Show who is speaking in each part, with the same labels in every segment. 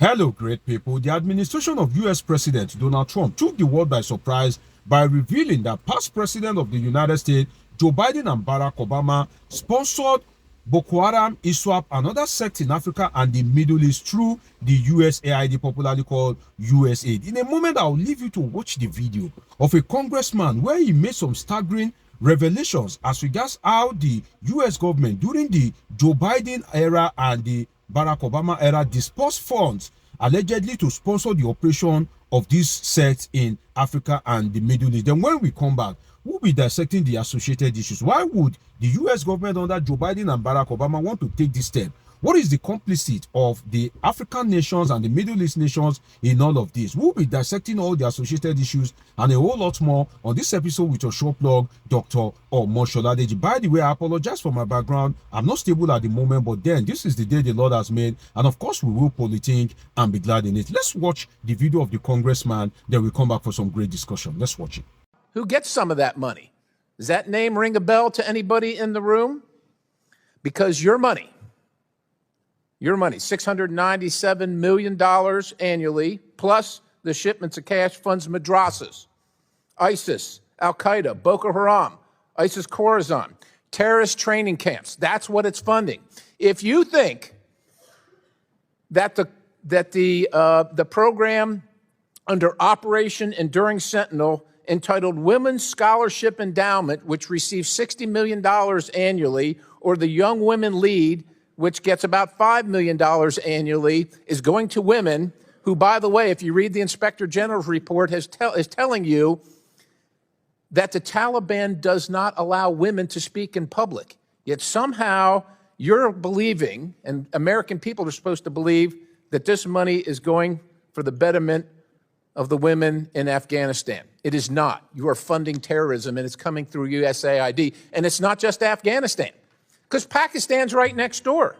Speaker 1: Hello, great people. The administration of US President Donald Trump took the world by surprise by revealing that past President of the United States, Joe Biden and Barack Obama, sponsored Boko Haram, ISWAP, and other sects in Africa and the Middle East through the USAID, popularly called USAID. In a moment, I'll leave you to watch the video of a congressman where he made some staggering revelations as regards how the US government during the Joe Biden era and the Barack Obama era dispersed funds allegedly to sponsor the operation of these sects in Africa and the Middle East. Then when we come back, we'll be dissecting the associated issues. Why would the US government under Joe Biden and Barack Obama want to take this step? What is the complicity of the African nations and the Middle East nations in all of this? We'll be dissecting all the associated issues and a whole lot more on this episode with your show plug, Dr. Omosholadeji. By the way, I apologize for my background. I'm not stable at the moment, but then this is the day the Lord has made. And of course, we will politic and be glad in it. Let's watch the video of the congressman. Then we'll come back for some great discussion. Let's watch it.
Speaker 2: Who gets some of that money? Does that name ring a bell to anybody in the room? Because your money, $697 million annually, plus the shipments of cash funds madrasas, ISIS, Al-Qaeda, Boko Haram, ISIS Khorasan, terrorist training camps. That's what it's funding. If you think that the program under Operation Enduring Sentinel entitled Women's Scholarship Endowment, which receives $60 million annually, or the Young Women Lead, which gets about $5 million annually, is going to women who, by the way, if you read the Inspector General's report, is telling you that the Taliban does not allow women to speak in public. Yet somehow you're believing, and American people are supposed to believe, that this money is going for the betterment of the women in Afghanistan. It is not. You are funding terrorism, and it's coming through USAID. And it's not just Afghanistan, because Pakistan's right next door.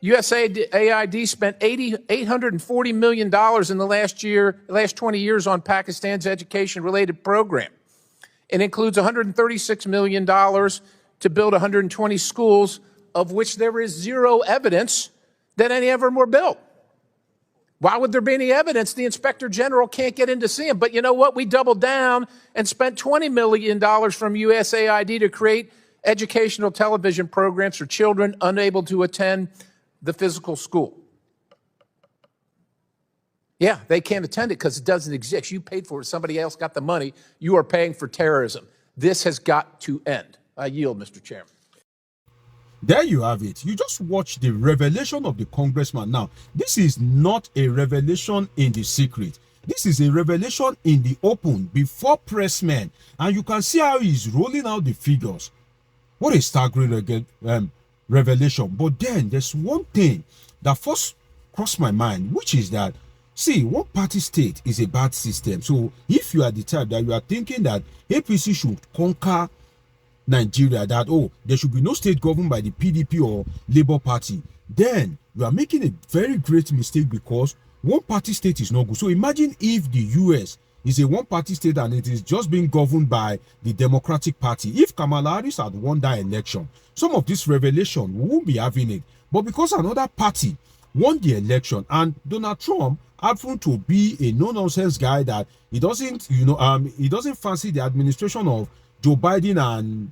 Speaker 2: USAID spent $840 million in the last 20 years on Pakistan's education-related program. It includes $136 million to build 120 schools, of which there is zero evidence that any of them were built. Why would there be any evidence? The Inspector General can't get in to see them. But you know what? We doubled down and spent $20 million from USAID to create educational television programs for children unable to attend the physical school. Yeah, they can't attend it because it doesn't exist. You paid for it. Somebody else got the money. You are paying for terrorism. This has got to end. I yield, Mr. Chairman.
Speaker 1: There you have it. You just watched the revelation of the congressman. Now, this is not a revelation in the secret. This is a revelation in the open before pressmen. And you can see how he's rolling out the figures. What a staggering revelation. But then there's one thing that first crossed my mind, which is that, see, one-party state is a bad system. So if you are the type that you are thinking that APC should conquer Nigeria, that, oh, there should be no state governed by the PDP or Labour Party, then you are making a very great mistake, because one-party state is not good. So imagine if the US is a one-party state and it is just being governed by the Democratic Party. If Kamala Harris had won that election, some of this revelation, we won't be having it. But because another party won the election, and Donald Trump happened to be a no-nonsense guy that he doesn't, he doesn't fancy the administration of Joe Biden and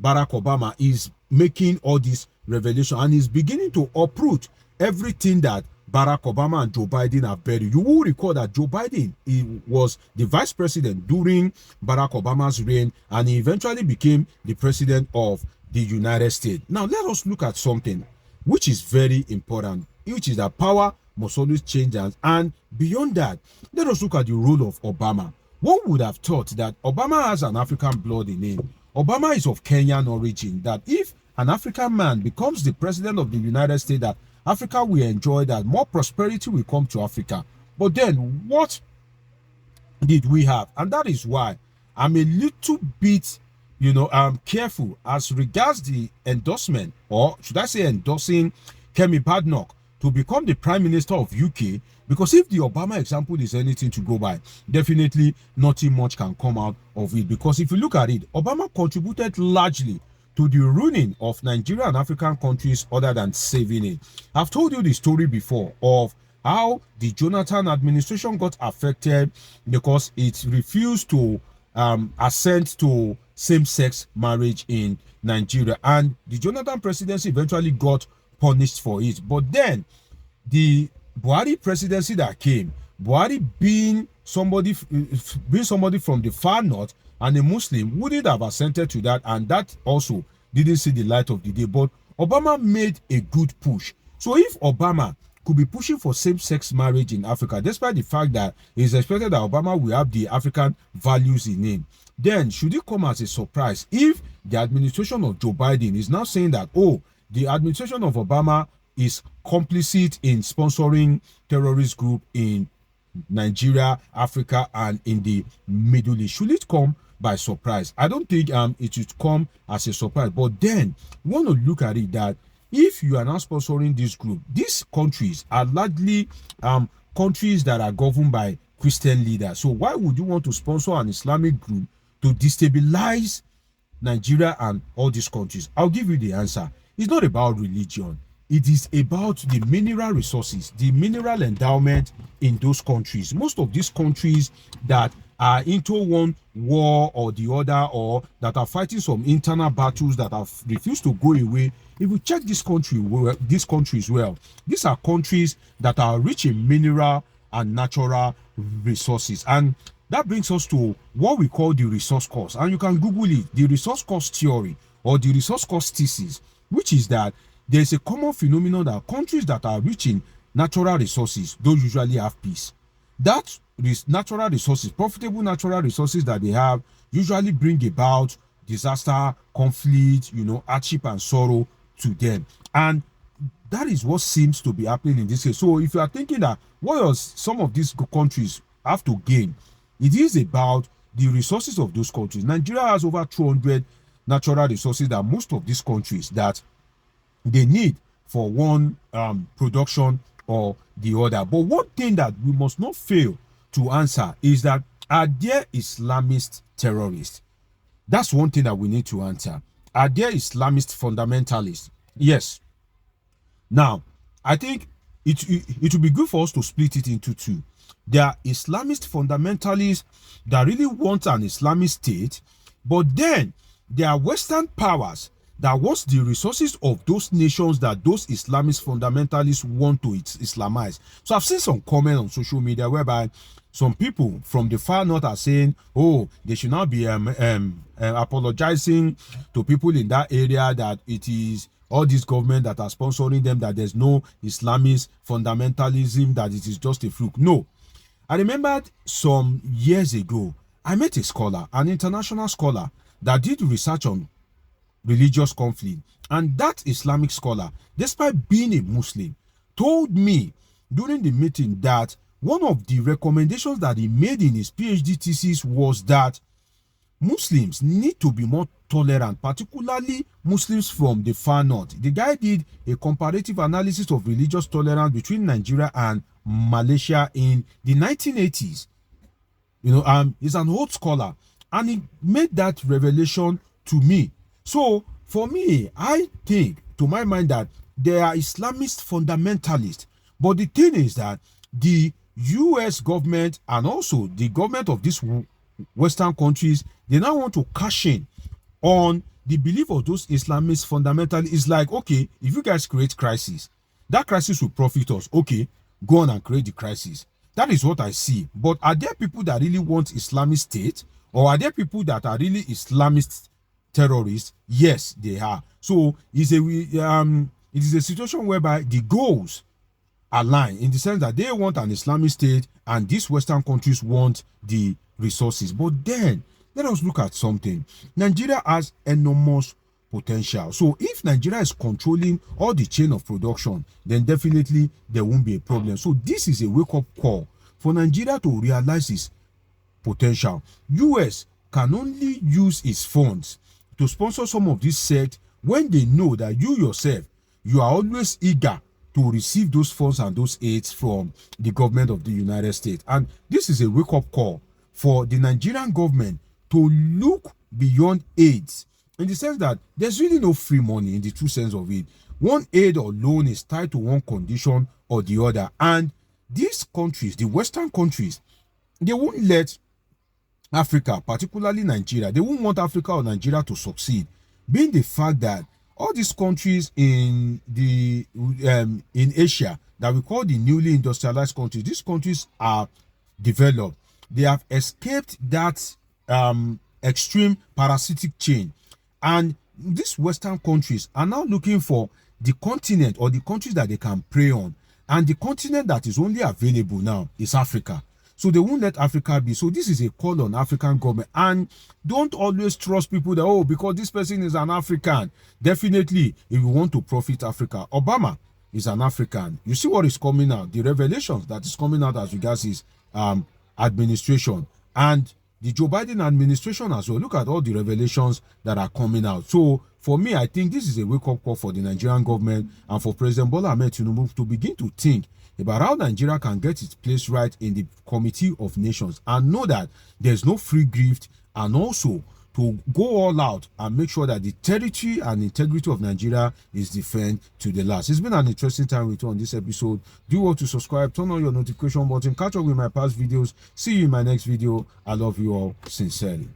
Speaker 1: Barack Obama, is making all this revelation and is beginning to uproot everything that Barack Obama and Joe Biden have buried. You will recall that Joe Biden, he was the vice president during Barack Obama's reign, and he eventually became the president of the United States. Now, let us look at something which is very important, which is that power must always change hands. And beyond that, let us look at the role of Obama. One would have thought that Obama has an African blood in him. Obama is of Kenyan origin, that if an African man becomes the president of the United States, that Africa will enjoy, that more prosperity will come to Africa. But then what did we have? And that is why I'm a little bit, careful as regards the endorsement, or should I say endorsing Kemi Badenoch to become the Prime Minister of UK, because if the Obama example is anything to go by, definitely nothing much can come out of it. Because if you look at it, Obama contributed largely to the ruining of Nigeria and African countries other than saving it. I've told you the story before of how the Jonathan administration got affected because it refused to assent to same-sex marriage in Nigeria, and the Jonathan presidency eventually got punished for it. But then the Buhari presidency that came, Buhari being somebody from the far north and a Muslim, wouldn't have assented to that, and that also didn't see the light of the day. But Obama made a good push. So if Obama could be pushing for same-sex marriage in Africa, despite the fact that it's expected that Obama will have the African values in him, then should it come as a surprise if the administration of Joe Biden is now saying that, oh, the administration of Obama is complicit in sponsoring terrorist group in Nigeria, Africa, and in the Middle East? Should it come by surprise? I don't think it should come as a surprise. But then we want to look at it that if you are now sponsoring this group, these countries are largely countries that are governed by Christian leaders. So why would you want to sponsor an Islamic group to destabilize Nigeria and all these countries? I'll give you the answer. It's not about religion. It is about the mineral resources, the mineral endowment in those countries. Most of these countries that are into one war or the other, or that are fighting some internal battles that have refused to go away, if you check these countries well, these are countries that are rich in mineral and natural resources. And that brings us to what we call the resource cost. And you can Google it, the resource cost theory or the resource cost thesis, which is that there's a common phenomenon that countries that are rich in natural resources don't usually have peace. That natural resources, profitable natural resources that they have, usually bring about disaster, conflict, hardship and sorrow to them. And that is what seems to be happening in this case. So if you are thinking that what does some of these countries have to gain, it is about the resources of those countries. Nigeria has over 200 natural resources that most of these countries that they need for one production or the other. But one thing that we must not fail to answer is that, are there Islamist terrorists? That's one thing that we need to answer. Are there Islamist fundamentalists? Yes. Now, I think it would be good for us to split it into two. There are Islamist fundamentalists that really want an Islamic state, but then there are Western powers that wants the resources of those nations that those Islamist fundamentalists want to Islamize. So I've seen some comment on social media whereby some people from the far north are saying, oh, they should not be apologizing to people in that area, that it is all these government that are sponsoring them, that there's no Islamist fundamentalism, that it is just a fluke. No. I remembered some years ago, I met a scholar, an international scholar, that did research on religious conflict. And that Islamic scholar, despite being a Muslim, told me during the meeting that one of the recommendations that he made in his PhD thesis was that Muslims need to be more tolerant, particularly Muslims from the far north. The guy did a comparative analysis of religious tolerance between Nigeria and Malaysia in the 1980s. He's an old scholar, and he made that revelation to me. So for me, I think, to my mind, that there are Islamist fundamentalists. But the thing is that the US government and also the government of these Western countries, they now want to cash in on the belief of those Islamist fundamentalists. It's like, okay, if you guys create crisis, that crisis will profit us. Okay, go on and create the crisis. That is what I see. But are there people that really want Islamic state, or are there people that are really Islamist terrorists? Yes, they are. So it is a situation whereby the goals align, in the sense that they want an Islamic state and these Western countries want the resources. But then let us look at something. Nigeria has enormous potential. So if Nigeria is controlling all the chain of production, then definitely there won't be a problem. So this is a wake-up call for Nigeria to realize its potential. US can only use its funds to sponsor some of these sects when they know that you yourself, you are always eager to receive those funds and those aids from the government of the United States. And this is a wake-up call for the Nigerian government to look beyond aids, in the sense that there's really no free money in the true sense of it. One aid or loan is tied to one condition or the other, and these countries, the Western countries, they won't let Africa, particularly Nigeria, they won't want Africa or Nigeria to succeed, being the fact that all these countries in the in Asia that we call the newly industrialized countries, these countries are developed. They have escaped that extreme parasitic chain, and these Western countries are now looking for the continent or the countries that they can prey on, and the continent that is only available now is Africa. So they won't let Africa be. So this is a call on African government. And don't always trust people that, oh, because this person is an African. Definitely, if you want to profit Africa, Obama is an African. You see what is coming out, the revelations that is coming out as regards his administration. And the Joe Biden administration as well. Look at all the revelations that are coming out. So for me, I think this is a wake-up call for the Nigerian government and for President Bola Ahmed Tinubu to begin to think about how Nigeria can get its place right in the Committee of Nations and know that there's no free gift, and also to go all out and make sure that the territory and integrity of Nigeria is defended to the last. It's been an interesting time with you on this episode. Do want to subscribe, turn on your notification button, catch up with my past videos. See you in my next video. I love you all sincerely.